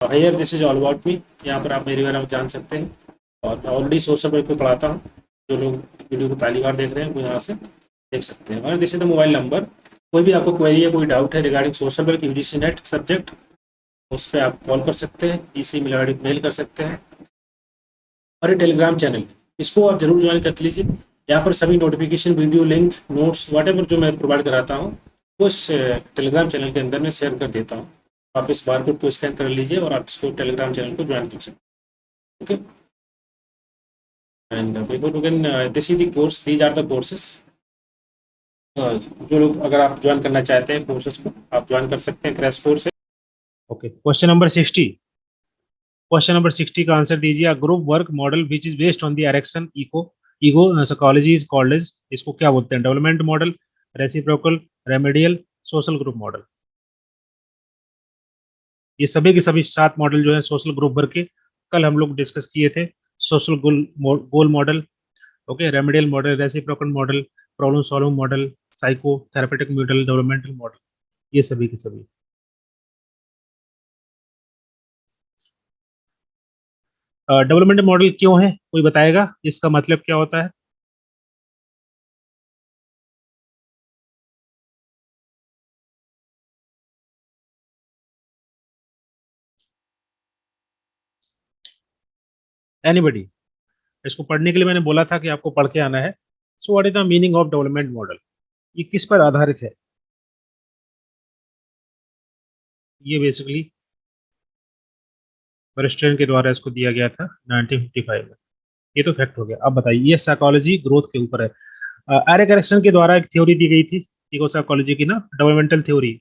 Hire this is all about me. यहाँ पर आप मेरे बारे में जान सकते हैं, और मैं ऑलरेडी सोशल वर्क को पढ़ाता हूँ। जो लोग वीडियो को पहली बार देख रहे हैं वो यहाँ से देख सकते हैं। और this is the mobile number. कोई भी आपको क्वेरी है, कोई डाउट है regarding social work UGC net subject, उस पर आप कॉल कर सकते हैं, इसी मेल कर सकते हैं। और ये टेलीग्राम चैनल, इसको आप जरूर ज्वाइन कर लीजिए। यहाँ पर सभी notification, video link, notes, what जो मैं प्रोवाइड कराता हूँ वो इस टेलीग्राम चैनल के अंदर मैं शेयर कर देता हूँ। आप इस बारकोड को स्कैन कर लीजिए और आप इसको टेलीग्राम चैनल को ज्वाइन कर सकते हैं। Okay, and before begin this is the course, these are the courses. जो लोग, अगर आप ज्वाइन करना चाहते हैं कोर्सेज को, आप ज्वाइन कर सकते हैं। क्रैश कोर्स है। Okay, question number 60। Question number 60 का आंसर दीजिए। Group work model which is based on the erection ego psychology is called as, इसको क्या बोलते हैं? Development model, reciprocal, remedial, social group model. ये सभी के सभी 7 मॉडल जो है सोशल ग्रुप वर्क के, कल हम लोग डिस्कस किए थे। Social goal model, okay, remedial model, reciprocal model, problem solving model, psycho therapeutic model, developmental model, ये सभी के सभी। डेवलपमेंट मॉडल क्यों है, कोई बताएगा इसका मतलब क्या होता है? एनीबडी? इसको पढ़ने के लिए मैंने बोला था कि आपको पढ़ के आना है। So what is the meaning of development model? ये किस पर आधारित है? ये बेसिकली वेस्टर्न के द्वारा इसको दिया गया था 1955 में। ये तो फैक्ट हो गया। अब बताइए, ये साइकोलॉजी ग्रोथ के ऊपर है। एरिक एरिक्सन के द्वारा एक थ्योरी दी गई थी इको साइकोलॉजी की ना, डेवलपमेंटल थ्योरी।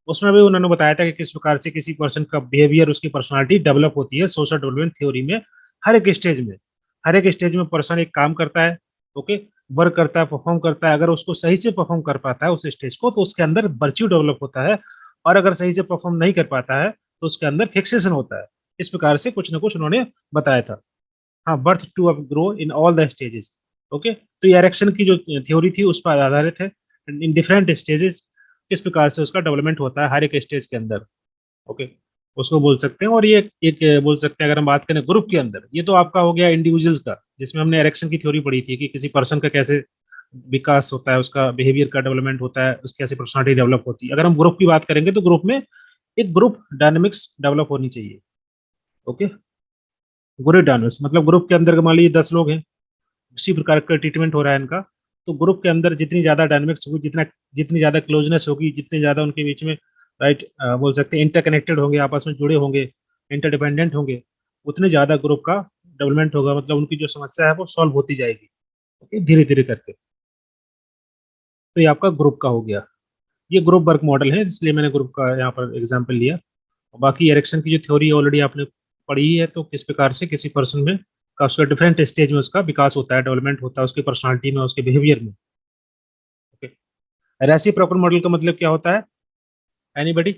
उसमें भी उन्होंने बताया था कि किस प्रकार से किसी पर्सन का बिहेवियर, उसकी पर्सनालिटी डेवलप होती है सोशल डेवलपमेंट थ्योरी में। हर एक स्टेज में, हर एक स्टेज में पर्सन एक काम करता है, ओके, वर्क करता है, परफॉर्म करता है। अगर उसको सही से परफॉर्म कर पाता है उस स्टेज को, तो उसके अंदर वर्च्यू डेवलप होता है। और अगर सही से परफॉर्म नहीं कर पाता है तो उसके अंदर फिक्सेशन होता है। इस प्रकार से कुछ ना कुछ उन्होंने बताया था। हाँ, birth to up grow in all the stages. Okay, तो ये एरेक्शन की जो थ्योरी थी उस पर आधारित है। इन डिफरेंट स्टेजेस किस प्रकार से उसका डेवलपमेंट होता है हर एक स्टेज के अंदर। ओके, उसको बोल सकते हैं। और ये एक बोल सकते हैं, अगर हम बात करें ग्रुप के अंदर, ये तो आपका हो गया इंडिविजुअल्स का, जिसमें हमने एरेक्शन की थ्योरी पढ़ी थी कि किसी पर्सन का कैसे विकास होता है, उसका बिहेवियर का डेवलपमेंट होता है, उसकी कैसे पर्सनालिटी डेवलप होती है। अगर हम ग्रुप की बात करेंगे तो ग्रुप में एक ग्रुप डायनेमिक्स डेवलप होनी चाहिए। ओके, ग्रुप डायनेमिक्स मतलब ग्रुप के अंदर मान लीजिए 10 लोग हैं, उसी प्रकार का ट्रीटमेंट हो रहा है इनका। तो ग्रुप के अंदर जितनी ज्यादा डायनेमिक्स होगी, जितनी ज्यादा क्लोजनेस होगी, जितने ज्यादा उनके बीच में, राइट, बोल सकते हैं इंटरकनेक्टेड होंगे, आपस में जुड़े होंगे, इंटरडिपेंडेंट होंगे, उतने ज्यादा ग्रुप का डेवलपमेंट होगा। मतलब उनकी जो समस्या है वो सॉल्व होती जाएगी, ओके, धीरे धीरे करके। तो ये आपका ग्रुप का हो गया। ये ग्रुप वर्क मॉडल है, इसलिए मैंने ग्रुप का यहाँ पर एग्जाम्पल लिया। और बाकी एरिक्सन की जो थ्योरी ऑलरेडी आपने पढ़ी है, तो किस प्रकार से किसी पर्सन में का उसका डिफरेंट स्टेज में उसका विकास होता है, डेवलपमेंट होता है, उसकी पर्सनालिटी में, उसके बिहेवियर में। ओके, रेसिप्रोकल मॉडल का मतलब क्या होता है? Anybody?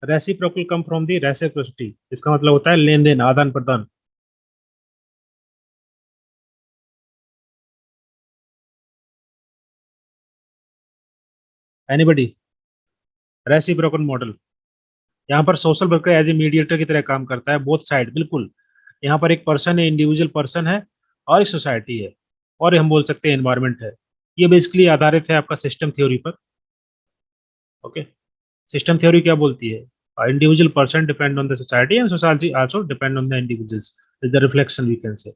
Reciprocal come from the reciprocity, इसका मतलब होता है लेन देन, आदान प्रदान। एनीबडी? रेसिप्रोकल मॉडल यहाँ पर social worker as a mediator की तरह काम करता है, बोथ साइड, बिल्कुल। यहाँ पर एक पर्सन है, इंडिविजुअल पर्सन है, और एक सोसाइटी है, और हम बोल सकते हैं एनवायरमेंट है। ये बेसिकली आधारित है आपका सिस्टम थ्योरी पर। ओके, सिस्टम थ्योरी क्या बोलती है? Individual person depend on the society and society also depend on the individuals, is the reflection we can say.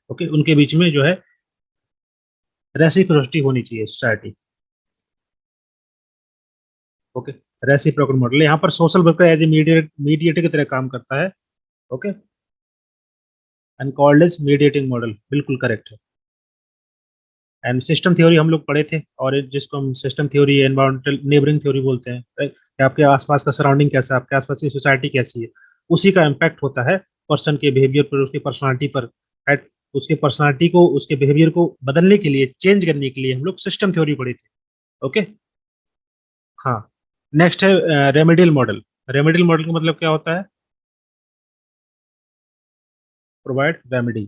Okay, उनके बीच में जो है रेसिप्रोसिटी होनी चाहिए, सोसाइटी। ओके, रेसिप्रोकल मॉडल यहाँ पर social worker as a mediator की तरह काम करता है। Okay, and called as mediating model, बिल्कुल करेक्ट है। एंड सिस्टम थ्योरी हम लोग पढ़े थे, और जिसको हम system theory, environmental neighbouring theory बोलते हैं, right? कि आपके आसपास का सराउंडिंग कैसा है, आपके आसपास की सोसाइटी कैसी है, उसी का इम्पैक्ट होता है पर्सन के बिहेवियर पर, उसकी पर्सनालिटी पर, राइट। उसके पर्सनालिटी को, उसके बिहेवियर को बदलने के लिए, चेंज करने के लिए हम लोग सिस्टम थ्योरी पढ़े थे। ओके, हाँ। नेक्स्ट है रेमेडियल मॉडल। रेमेडियल मॉडल का मतलब क्या होता है? प्रोवाइड रेमेडी,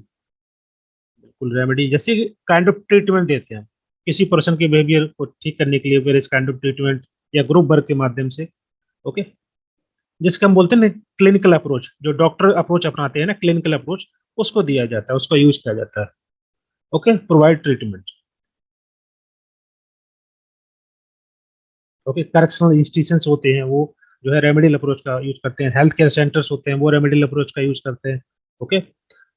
बिल्कुल रेमेडी, जैसे काइंड ऑफ ट्रीटमेंट देते हैं किसी पर्सन के बिहेवियर को ठीक करने के लिए, वेरियस काइंड ऑफ ट्रीटमेंट या ग्रुप वर्क के माध्यम से। ओके, जिसके हम बोलते हैं ना क्लिनिकल अप्रोच, जो डॉक्टर अप्रोच अपनाते हैं ना, क्लिनिकल अप्रोच, उसको दिया जाता है, उसको यूज किया जाता है। Okay, provide treatment. Okay, correctional institutions होते हैं वो जो है रेमेडियल अप्रोच का यूज करते हैं, हेल्थ केयर सेंटर्स होते हैं वो रेमेडियल अप्रोच का यूज करते हैं। ओके,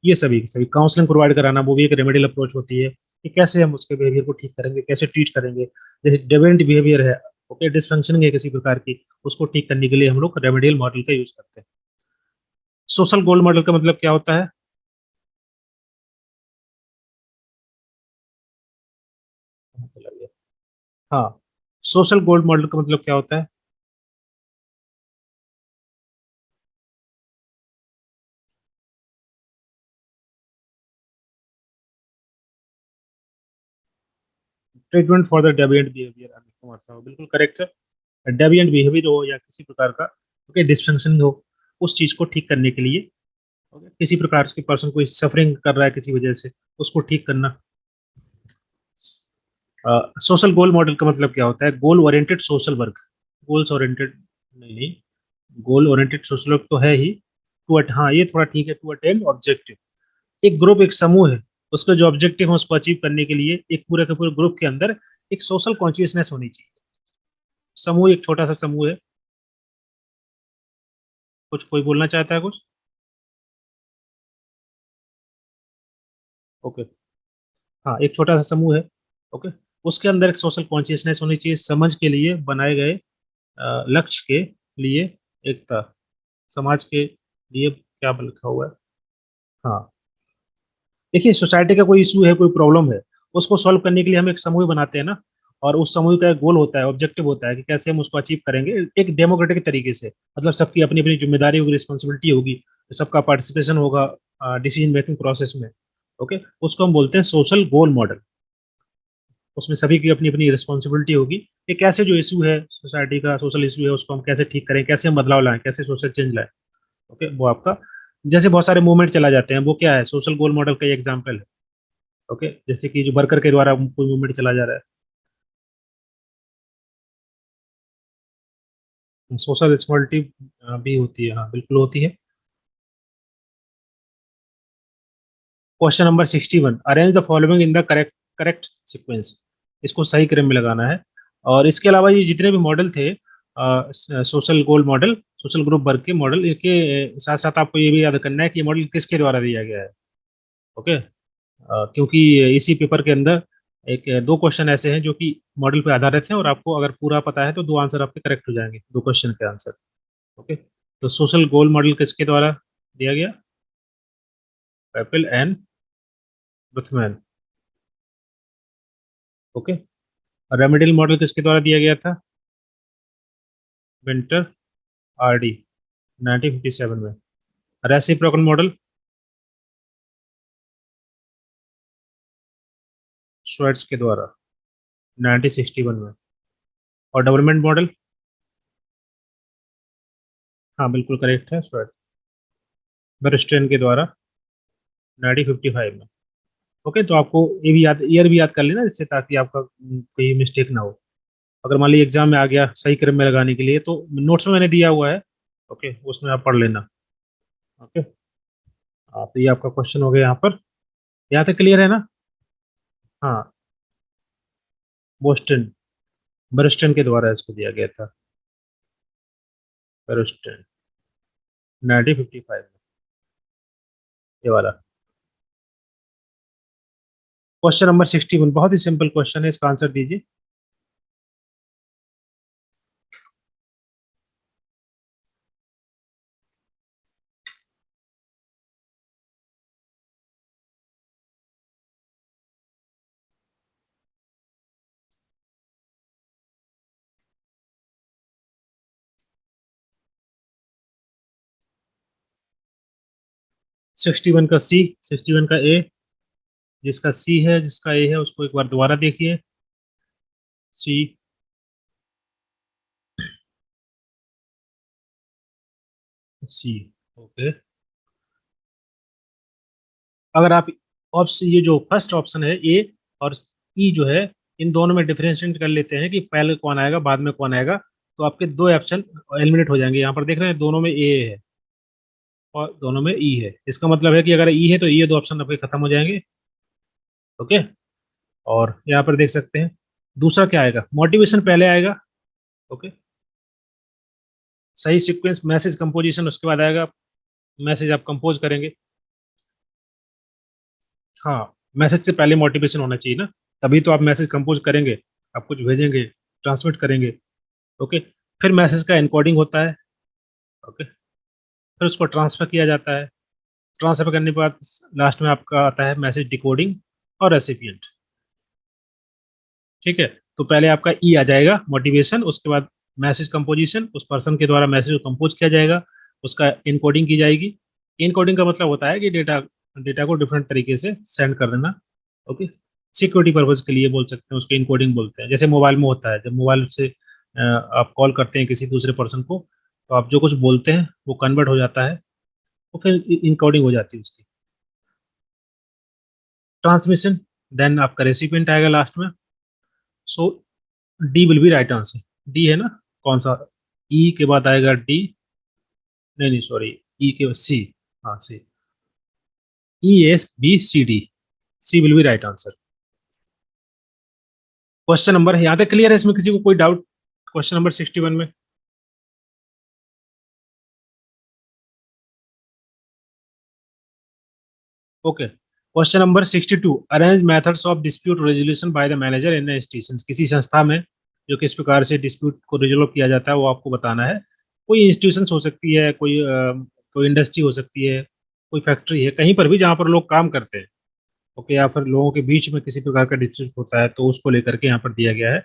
ये सभी सभी काउंसलिंग प्रोवाइड कराना वो भी एक रेमेडियल अप्रोच होती है कि कैसे हम उसके बिहेवियर को ठीक करेंगे, कैसे ट्रीट करेंगे। जैसे डेविएंट बिहेवियर है, ओके, डिसफंक्शनिंग है किसी प्रकार की, उसको ठीक करने के लिए हम लोग रेमेडियल मॉडल का यूज करते हैं। सोशल गोल्ड मॉडल का मतलब क्या होता है? कहाँ चला गया? हाँ, सोशल गोल्ड मॉडल का मतलब क्या होता है? Treatment for the deviant behaviour, Anil Kumar साहब बिल्कुल करेक्ट है। डेविएंट बिहेवियर हो या किसी प्रकार का ओके डिसफंक्शन हो, उस चीज को ठीक करने के लिए ओके, किसी प्रकार के पर्सन कोई सफरिंग कर रहा है किसी वजह से, उसको ठीक करना। सोशल गोल मॉडल का मतलब क्या होता है? Goal oriented social work. Goals oriented नहीं नहीं, गोल ओरिएंटेड सोशल वर्क तो है ही। टू अट हाँ, ये थोड़ा ठीक है, टू अटेन ऑब्जेक्टिव। एक ग्रुप, एक समूह है, उसका जो ऑब्जेक्टिव है उसको अचीव करने के लिए एक पूरे के पूरे ग्रुप के अंदर एक सोशल कॉन्शियसनेस होनी चाहिए। समूह एक छोटा सा समूह है। कुछ कोई बोलना चाहता है कुछ? ओके, हाँ, एक छोटा सा समूह है। ओके, उसके अंदर एक सोशल कॉन्शियसनेस होनी चाहिए, समझ के लिए बनाए गए लक्ष्य के लिए एकता, समाज के लिए क्या लिखा हुआ है? हाँ, देखिए, सोसाइटी का कोई इशू है, कोई प्रॉब्लम है, उसको सॉल्व करने के लिए हम एक समूह बनाते हैं ना, और उस समूह का एक गोल होता है, ऑब्जेक्टिव होता है कि कैसे हम उसको अचीव करेंगे एक डेमोक्रेटिक तरीके से। मतलब सबकी अपनी अपनी जिम्मेदारी होगी, रिस्पॉन्सिबिलिटी होगी, सबका पार्टिसिपेशन होगा डिसीजन मेकिंग प्रोसेस में। ओके, उसको हम बोलते हैं सोशल गोल मॉडल। उसमें सभी की अपनी अपनी रिस्पॉन्सिबिलिटी होगी कि कैसे जो इशू है, सोसाइटी का सोशल इशू है, उसको हम कैसे ठीक करें, कैसे हम बदलाव लाएं, कैसे सोशल चेंज लाएं। ओके, वो आपका, जैसे बहुत सारे मूवमेंट चला जाते हैं, वो क्या है? सोशल गोल मॉडल का एग्जाम्पल है। ओके, जैसे कि जो वर्कर के द्वारा कोई मूवमेंट चला जा रहा है, सोशल रिस्पॉन्सिबिलिटी भी होती है, हाँ बिल्कुल होती है। Question number 61, arrange the following in the correct correct sequence. इसको सही क्रम में लगाना है। और इसके अलावा ये जितने भी मॉडल थे, social goal model, social group work के मॉडल, इनके साथ साथ आपको ये भी याद करना है कि ये मॉडल किसके द्वारा दिया गया है। ओके, क्योंकि इसी पेपर के अंदर एक दो क्वेश्चन ऐसे हैं जो कि मॉडल पे आधारित हैं, और आपको अगर पूरा पता है तो दो आंसर आपके करेक्ट हो जाएंगे, दो क्वेश्चन के आंसर। ओके, तो सोशल गोल मॉडल किसके द्वारा दिया गया? पेपल एंड बुथमैन। ओके, रेमेडियल मॉडल किसके द्वारा दिया गया था? विंटर, आरडी, 1957 में। रेसिप्रोकल मॉडल स्वेट्स के द्वारा 1961 में। और डेवलपमेंट मॉडल, हाँ बिल्कुल करेक्ट है, स्वेट, बर्स्टेन के द्वारा 1955 में। ओके, तो आपको ये भी याद, ईयर भी याद कर लेना जिससे, ताकि आपका कोई मिस्टेक ना हो। अगर मान लीजिए एग्जाम में आ गया सही क्रम में लगाने के लिए, तो नोट्स में मैंने दिया हुआ है, ओके, उसमें आप पढ़ लेना। ओके, हाँ, तो ये आपका क्वेश्चन हो गया यहाँ पर। यहाँ तक क्लियर है ना? हाँ, बोस्टन, बर्स्टन के द्वारा इसको दिया गया था, बर्स्टन 1955 में, ये वाला। क्वेश्चन नंबर 61 बहुत ही सिंपल क्वेश्चन है, इसका आंसर दीजिए। सिक्सटी वन का सी, 61 का ए, जिसका सी है जिसका ए है उसको एक बार दोबारा देखिए। सी, सी, ओके। अगर आप ऑप्शन, ये जो फर्स्ट ऑप्शन है ए और ई जो है, इन दोनों में डिफरेंशिएट कर लेते हैं कि पहले कौन आएगा बाद में कौन आएगा, तो आपके दो ऑप्शन एलिमिनेट हो जाएंगे। यहाँ पर देख रहे हैं दोनों में ए है और दोनों में ई है। इसका मतलब है कि अगर ई है तो ये दो ऑप्शन आपके खत्म हो जाएंगे। ओके, और यहाँ पर देख सकते हैं दूसरा क्या आएगा, मोटिवेशन पहले आएगा। ओके, सही सीक्वेंस मैसेज कंपोजिशन उसके बाद आएगा, मैसेज आप कंपोज करेंगे। हाँ, मैसेज से पहले मोटिवेशन होना चाहिए ना, तभी तो आप मैसेज कंपोज करेंगे, आप कुछ भेजेंगे, ट्रांसमिट करेंगे। ओके, फिर मैसेज का एनकोडिंग होता है। ओके, फिर उसको ट्रांसफर किया जाता है। ट्रांसफर करने के बाद लास्ट में आपका आता है मैसेज डिकोडिंग और रेसिपिएंट। ठीक है, तो पहले आपका ई आ जाएगा मोटिवेशन, उसके बाद मैसेज कंपोजिशन, उस पर्सन के द्वारा मैसेज को कंपोज किया जाएगा, उसका इनकोडिंग की जाएगी। इनकोडिंग का मतलब होता है कि डेटा डेटा को डिफरेंट तरीके से सेंड कर देना। ओके, सिक्योरिटी पर्पज के लिए बोल सकते हैं, उसके इनकोडिंग बोलते हैं। जैसे मोबाइल में होता है, जब मोबाइल से आप कॉल करते हैं किसी दूसरे पर्सन को, तो आप जो कुछ बोलते हैं वो कन्वर्ट हो जाता है, तो फिर इनकोडिंग हो जाती है उसकी। ट्रांसमिशन, देन आपका रेसिपिएंट आएगा लास्ट में। So D will be right answer. D है ना, कौन सा, ई के बाद आएगा डी, नहीं नहीं सॉरी, ई के सी, हाँ C, E S B C D, C will be right answer. Question number यहाँ तक क्लियर है, इसमें किसी को कोई डाउट क्वेश्चन नंबर 61 में? Okay, question number 62, arrange methods of dispute resolution by the manager in institution. किसी संस्था में जो किस प्रकार से डिस्प्यूट को रिजोल्व किया जाता है वो आपको बताना है। कोई इंस्टीट्यूशन हो सकती है, कोई इंडस्ट्री हो सकती है, कोई फैक्ट्री है, कहीं पर भी जहाँ पर लोग काम करते हैं। ओके, या फिर लोगों के बीच में किसी प्रकार का डिस्प्यूट होता है, तो उसको लेकर के यहाँ पर दिया गया है।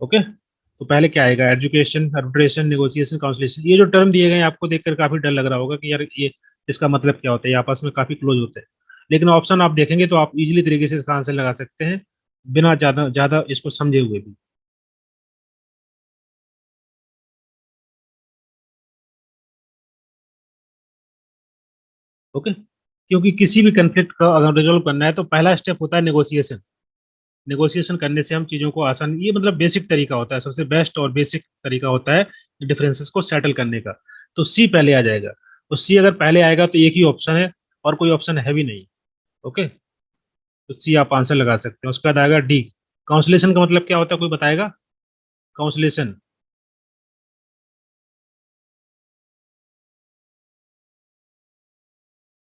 ओके, तो पहले क्या आएगा, एजुकेशन, आर्बिट्रेशन, नेगोशिएशन, काउंसलेशन। ये जो टर्म दिए गए हैं आपको देखकर काफी डर लग रहा होगा कि यार ये इसका मतलब क्या होता है, ये आपस में काफी क्लोज होते हैं। लेकिन ऑप्शन आप देखेंगे तो आप इजीली तरीके से इसका आंसर लगा सकते हैं, बिना ज्यादा ज्यादा इसको समझे हुए भी। ओके, क्योंकि किसी भी कंफ्लिक्ट का अगर रिजोल्व करना है तो पहला स्टेप होता है नेगोशिएशन। नेगोशिएशन करने से हम चीज़ों को आसान, ये मतलब बेसिक तरीका होता है, सबसे बेस्ट और बेसिक तरीका होता है डिफरेंसेस को सेटल करने का। तो सी पहले आ जाएगा। तो सी अगर पहले आएगा तो एक ही ऑप्शन है और कोई ऑप्शन है भी नहीं। ओके, तो सी आप आंसर लगा सकते हैं। उसके बाद आएगा डी, काउंसलेशन का मतलब क्या होता है, कोई बताएगा? काउंसलेशन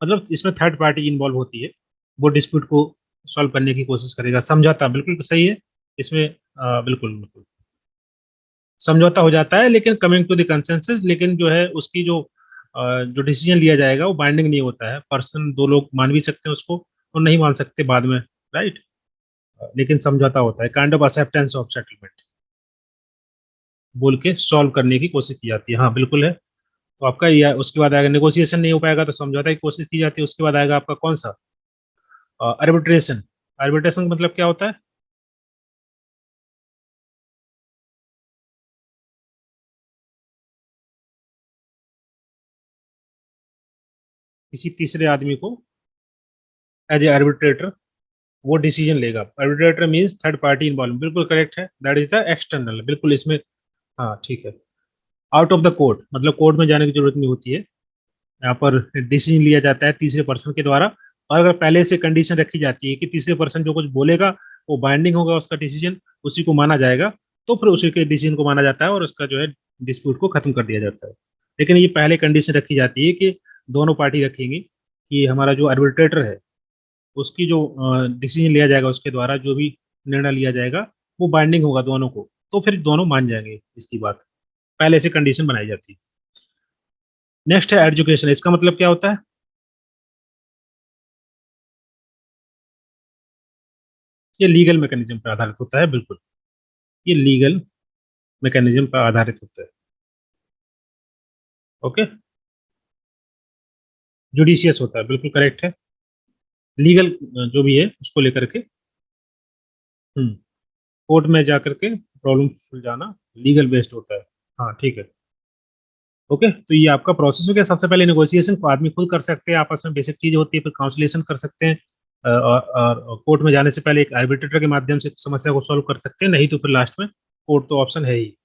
मतलब इसमें थर्ड पार्टी इन्वॉल्व होती है, वो डिस्प्यूट को सॉल्व करने की कोशिश करेगा। समझौता बिल्कुल सही है इसमें, बिल्कुल बिल्कुल समझौता हो जाता है, लेकिन कमिंग टू द कंसेंसस, लेकिन जो है उसकी जो डिसीजन लिया जाएगा वो बाइंडिंग नहीं होता है। पर्सन, दो लोग मान भी सकते हैं उसको और नहीं मान सकते बाद में, राइट। लेकिन समझौता होता है, kind of acceptance of settlement बोल के सॉल्व करने की कोशिश की जाती है। हाँ बिल्कुल है। तो आपका ये, उसके बाद आएगा नेगोशिएशन, नहीं हो पाएगा तो समझौता की कोशिश की जाती है। उसके बाद आएगा आपका कौन सा, आर्बिट्रेशन। आर्बिट्रेशन का मतलब क्या होता है? किसी तीसरे आदमी को एज ए आर्बिट्रेटर वो डिसीजन लेगा। Arbitrator means third party involve, बिल्कुल करेक्ट है, दैट इज द एक्सटर्नल, बिल्कुल इसमें। हाँ ठीक है, आउट ऑफ द कोर्ट मतलब कोर्ट में जाने की जरूरत नहीं होती है। यहाँ पर डिसीजन लिया जाता है तीसरे पर्सन के द्वारा, और अगर पहले से कंडीशन रखी जाती है कि तीसरे पर्सन जो कुछ बोलेगा वो बाइंडिंग होगा, उसका डिसीजन उसी को माना जाएगा, तो फिर उसी के डिसीजन को माना जाता है और उसका जो है डिस्प्यूट को खत्म कर दिया जाता है। लेकिन ये पहले कंडीशन रखी जाती है कि दोनों पार्टी रखेंगी कि हमारा जो आर्बिट्रेटर है उसकी जो डिसीजन लिया जाएगा, उसके द्वारा जो भी निर्णय लिया जाएगा वो बाइंडिंग होगा दोनों को, तो फिर दोनों मान जाएंगे इसकी बात। पहले से कंडीशन बनाई जाती है। नेक्स्ट है एजुकेशन, इसका मतलब क्या होता है? ये लीगल मैकेनिज्म पर आधारित होता है, बिल्कुल ये लीगल मैकेनिज्म पर आधारित होता है। ओके, जुडिशियस होता है, बिल्कुल करेक्ट है। लीगल जो भी है उसको लेकर के, कोर्ट में जा करके प्रॉब्लम सुलझाना लीगल बेस्ड होता है। हाँ ठीक है। ओके, तो ये आपका प्रोसेस हो गया। सबसे पहले नेगोशिएशन को आदमी खुद कर सकते हैं, आपस में बेसिक चीज होती है, फिर काउंसलेशन कर सकते हैं, और कोर्ट में जाने से पहले एक आर्बिट्रेटर के माध्यम से समस्या को सॉल्व कर सकते हैं, नहीं तो फिर लास्ट में कोर्ट तो ऑप्शन है ही।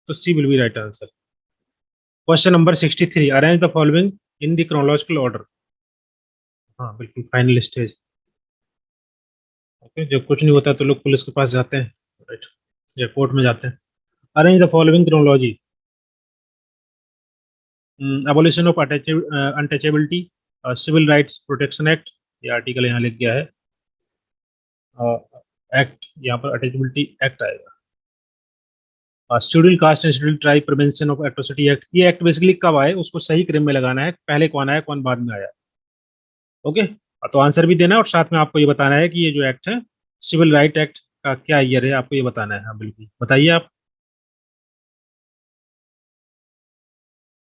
तो C will be right answer. Question number 63, arrange the following in the chronological order. हाँ बिल्कुल, फाइनल स्टेज। ओके, जब कुछ नहीं होता तो लोग पुलिस के पास जाते हैं, राइट, या कोर्ट में जाते हैं। Arrange the following chronology. Abolition of untouchability, civil rights protection act, ये आर्टिकल यहाँ लिख गया है, एक्ट यहाँ पर अटैचबिलिटी एक्ट आएगा। Schedule caste and schedule tribe prevention of atrocity act, ये एक्ट बेसिकली कब आए उसको सही क्रम में लगाना है, पहले कौन आया कौन बाद में आया। ओके, तो आंसर भी देना है और साथ में आपको ये बताना है कि ये जो एक्ट है सिविल राइट एक्ट का क्या ईयर है, आपको ये बताना है। हाँ बिल्कुल, बताइए आप।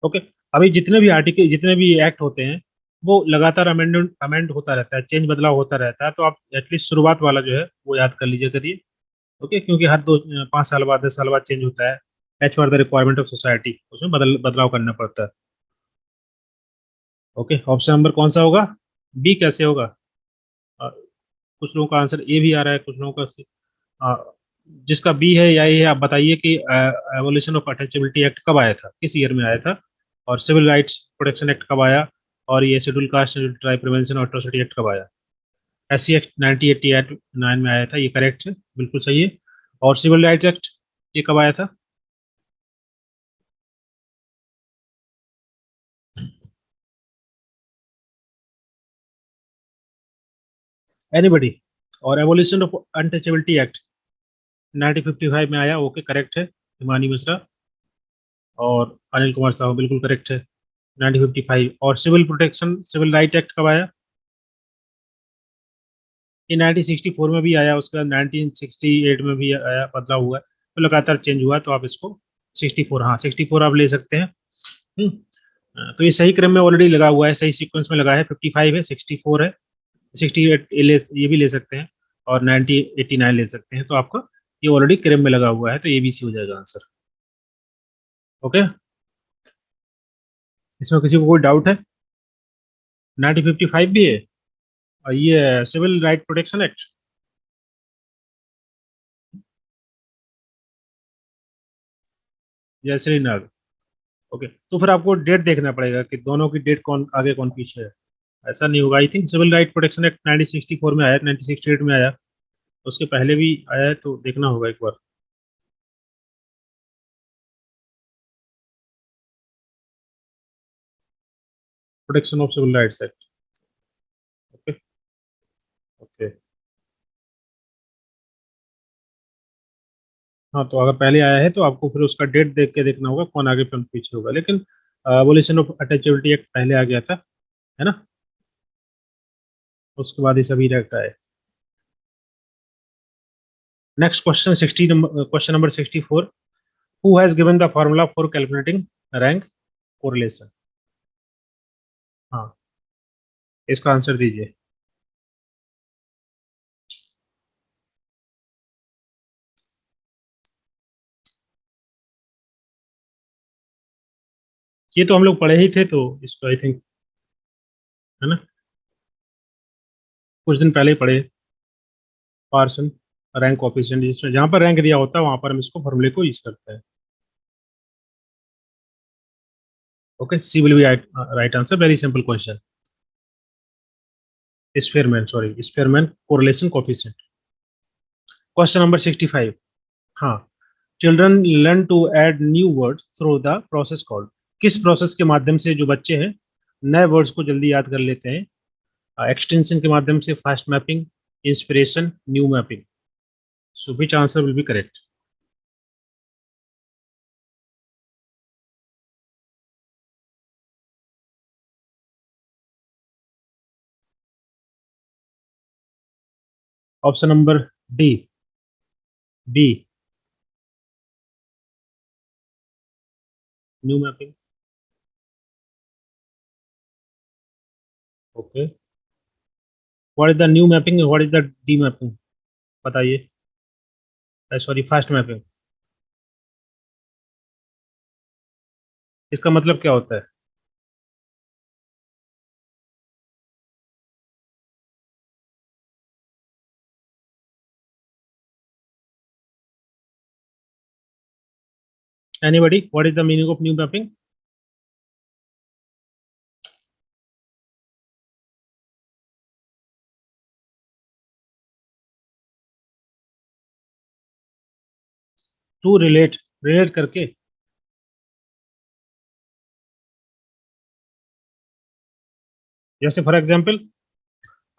ओके, अभी जितने भी आर्टिकल जितने भी एक्ट होते हैं वो लगातार अमेंड होता रहता है, चेंज बदलाव होता रहता है, तो आप एटलीस्ट शुरुआत वाला जो है वो याद कर लीजिए करिए। ओके, क्योंकि हर 5 साल बाद 10 साल बाद चेंज होता है, as per the requirement of society, उसमें बदलाव करना पड़ता है। ओके, ऑप्शन नंबर कौन सा होगा? बी कैसे होगा? अ, कुछ लोगों का आंसर ए भी आ रहा है, कुछ लोगों का अ, जिसका बी है या ए है, आप बताइए कि एवोल्यूशन ऑफ अटैचबिलिटी एक्ट कब आया था, किस ईयर में आया था, और सिविल राइट्स प्रोटेक्शन एक्ट कब आया, और ये schedule caste schedule tribe prevention और एट्रोसिटी एक्ट कब आया। एस सी एक्ट 1989 में आया था, ये करेक्ट है, बिल्कुल सही है। और सिविल राइट्स एक्ट ये कब आया था? एनीबडी? और एवोल्यूशन ऑफ अनटचेबिलिटी एक्ट 1955 में आया, ओके करेक्ट है, हिमानी मिश्रा और अनिल कुमार साहू, बिल्कुल करेक्ट है, 1955। और civil protection civil right act कब आया? ये 1964 में भी आया, उसके बाद 1968 में भी आया, बदलाव हुआ है, तो लगातार चेंज हुआ है, तो आप इसको 64, हाँ 64 आप ले सकते हैं। तो ये सही क्रम में ऑलरेडी लगा हुआ है, सही सीक्वेंस में लगा है, 55 है, 64 है, 68 ये भी ले सकते हैं, और 1989 ले सकते हैं, तो आपका ये ऑलरेडी क्रम में लगा हुआ है, तो एबीसी हो जाएगा आंसर। ओके, इसमें किसी को कोई डाउट है? 1955 भी है, और ये सिविल राइट प्रोटेक्शन एक्ट। जय श्री नाग। ओके, तो फिर आपको डेट देखना पड़ेगा कि दोनों की डेट कौन आगे कौन पीछे है। ऐसा नहीं होगा, I think civil right protection act 1964 में आया, 1968 में आया, उसके पहले भी आया है, तो देखना होगा एक बार। Protection of civil rights act. Okay. Okay, हाँ तो अगर पहले आया है तो आपको फिर उसका डेट देख के देखना होगा कौन आगे कौन पीछे होगा, लेकिन एबोलिशन ऑफ अटैचबिलिटी एक्ट पहले आ गया था, है ना, उसके बाद ये सभी एक्ट आए। Next question 60 number, question number 64, who has given the formula for calculating rank correlation. हाँ, इसका आंसर दीजिए। ये तो हम लोग पढ़े ही थे, तो इसको आई थिंक, है ना, कुछ दिन पहले ही पढ़े। पार्सन रैंक कोफिशिएंट, जिसमें जहाँ पर रैंक दिया होता है वहां पर हम इसको फॉर्मूले को यूज करते हैं। Okay, C will be right answer, very simple question. Spearman, sorry, Spearman correlation coefficient. Question number 65, हाँ, children learn to add new words through the process called, किस प्रोसेस के माध्यम से जो बच्चे हैं नए वर्ड्स को जल्दी याद कर लेते हैं? एक्सटेंशन के माध्यम से, fast mapping, inspiration, new mapping. So which answer will be correct? Option number D, B, new mapping. Okay, what is the new mapping, what is the D mapping, बताइए। सॉरी, फास्ट मैपिंग, इसका मतलब क्या होता है? Anybody, what is the meaning of new mapping? To relate, relate करके। जैसे for example,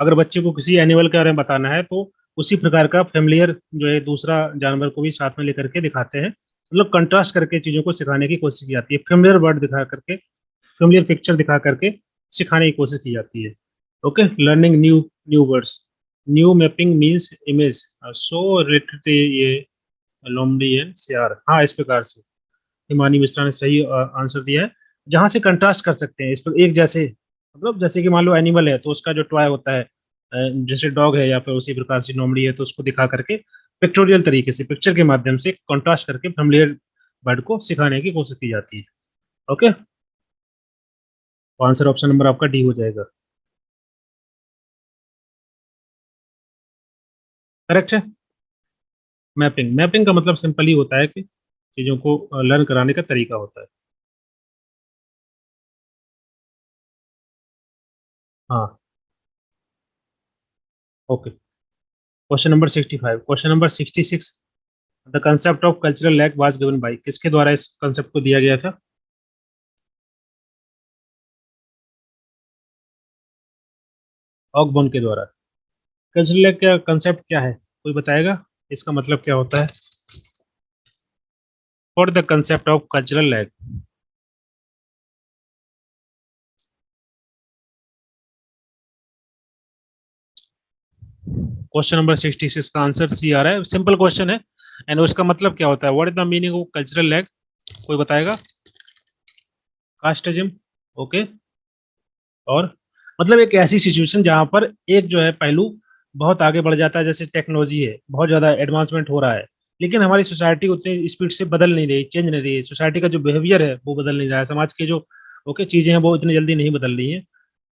अगर बच्चे को किसी एनिमल के बारे में बताना है तो उसी प्रकार का फेमिलियर जो है दूसरा जानवर को भी साथ में लेकर के दिखाते हैं, मतलब कंट्रास्ट करके चीजों को सिखाने की कोशिश की जाती है, फेमिलियर वर्ड दिखा करके, फेमिलियर पिक्चर दिखा करके सिखाने की कोशिश की जाती है। Okay, learning new new words, new mapping means image so related, ये लोमड़ी है सियार, हाँ इस प्रकार से हिमानी मिश्रा ने सही आंसर दिया है। जहां से कंट्रास्ट कर सकते हैं इस पर एक जैसे, मतलब जैसे कि मान लो एनिमल है तो उसका जो टॉय होता है, जैसे डॉग है या फिर उसी प्रकार से लोमड़ी है, तो उसको दिखा करके पिक्टोरियल तरीके से, पिक्चर के माध्यम से कंट्रास्ट करके फेमिलियर वर्ड को सिखाने की कोशिश की जाती है। ओके, तो आंसर ऑप्शन नंबर आपका डी हो जाएगा, करेक्ट है। मैपिंग, मैपिंग का मतलब सिंपल ही होता है कि चीजों को लर्न कराने का तरीका होता है। हाँ, okay. Question number 65, question number 66, the concept of cultural lag was given by, किसके द्वारा इस कंसेप्ट को दिया गया था? ऑकबॉर्न के द्वारा। कल्चरल लैग का कंसेप्ट क्या है, कोई बताएगा इसका मतलब क्या होता है? What the concept of cultural lag? Question number 66 का आंसर सी आ रहा है, सिंपल क्वेश्चन है। एंड उसका मतलब क्या होता है, what is the meaning of cultural lag, कोई बताएगा? Casteism, okay. और मतलब एक ऐसी सिचुएशन जहां पर एक जो है पहलू बहुत आगे बढ़ जाता है, जैसे टेक्नोलॉजी है, बहुत ज्यादा एडवांसमेंट हो रहा है, लेकिन हमारी सोसाइटी उतनी स्पीड से बदल नहीं रही, चेंज नहीं रही है, सोसाइटी का जो बिहेवियर है वो बदल नहीं रहा है, समाज के जो ओके चीजें हैं वो इतनी जल्दी नहीं बदल रही हैं,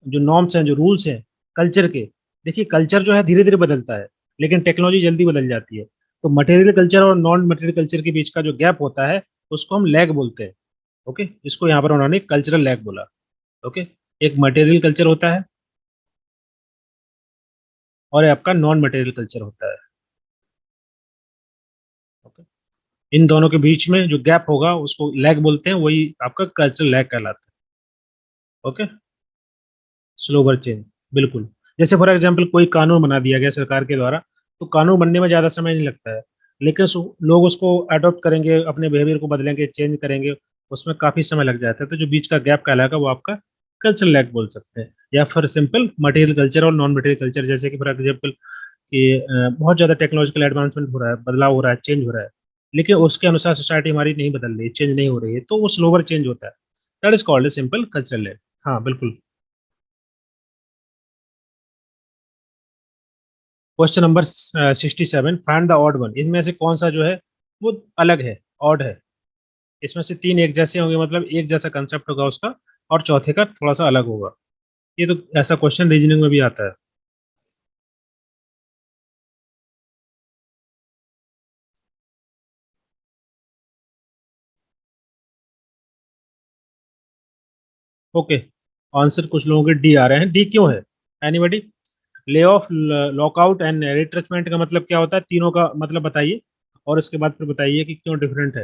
जो नॉर्म्स हैं, जो रूल्स हैं कल्चर के, देखिए कल्चर जो है धीरे धीरे बदलता है, लेकिन टेक्नोलॉजी जल्दी बदल जाती है। तो मटेरियल कल्चर और नॉन मटेरियल कल्चर के बीच का जो गैप होता है उसको हम लैग बोलते हैं। ओके, इसको यहाँ पर उन्होंने कल्चरल लैग बोला। ओके, एक मटेरियल कल्चर होता है और आपका नॉन मटेरियल कल्चर होता है। ओके, इन दोनों के बीच में जो गैप होगा उसको लैग बोलते हैं, वही आपका कल्चरल लैग कहलाता है। ओके, स्लोवर चेंज, बिल्कुल। जैसे फॉर एग्जांपल कोई कानून बना दिया गया सरकार के द्वारा, तो कानून बनने में ज़्यादा समय नहीं लगता है, लेकिन लोग उसको अडॉप्ट करेंगे, अपने बिहेवियर को बदलेंगे, चेंज करेंगे, उसमें काफ़ी समय लग जाता है, तो जो बीच का गैप कहलाएगा वो आपका कल्चरल लैग बोल सकते हैं। या फिर सिंपल मटेरियल कल्चर और नॉन मटेरियल कल्चर, जैसे कि फॉर एग्जाम्पल कि बहुत ज़्यादा टेक्नोलॉजिकल एडवांसमेंट हो रहा है, बदलाव हो रहा है, चेंज हो रहा है, लेकिन उसके अनुसार सोसाइटी हमारी नहीं बदल रही, चेंज नहीं हो रही है, तो वो स्लोवर चेंज होता है, that is called a simple cultural lag. हाँ बिल्कुल। Question number 67, find the odd one, इनमें से कौन सा जो है वो अलग है, ऑड है? इसमें से तीन एक जैसे होंगे, मतलब एक जैसा कंसेप्ट होगा उसका, और चौथे का थोड़ा सा अलग होगा। ये तो ऐसा क्वेश्चन रीजनिंग में भी आता है। ओके, आंसर कुछ लोगों के डी आ रहे हैं, डी क्यों है? Anybody? Lay off, lockout and retracement का मतलब क्या होता है, तीनों का मतलब बताइए, और इसके बाद फिर बताइए कि क्यों डिफरेंट है।